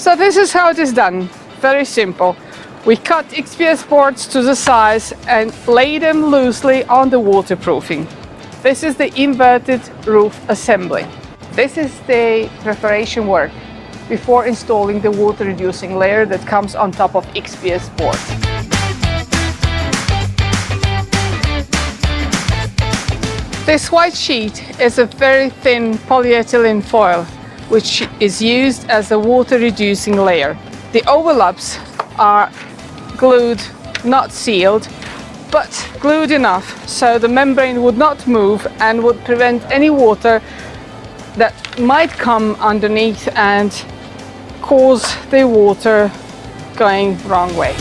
So this is how it is done. Very simple. We cut XPS boards to the size and lay them loosely on the waterproofing. This is the inverted roof assembly. This is the preparation work before installing the water reducing layer that comes on top of XPS board. This white sheet is a very thin polyethylene foil which is used as a water reducing layer. The overlaps are glued, not sealed, but glued enough so the membrane would not move and would prevent any water that might come underneath and cause the water going wrong way.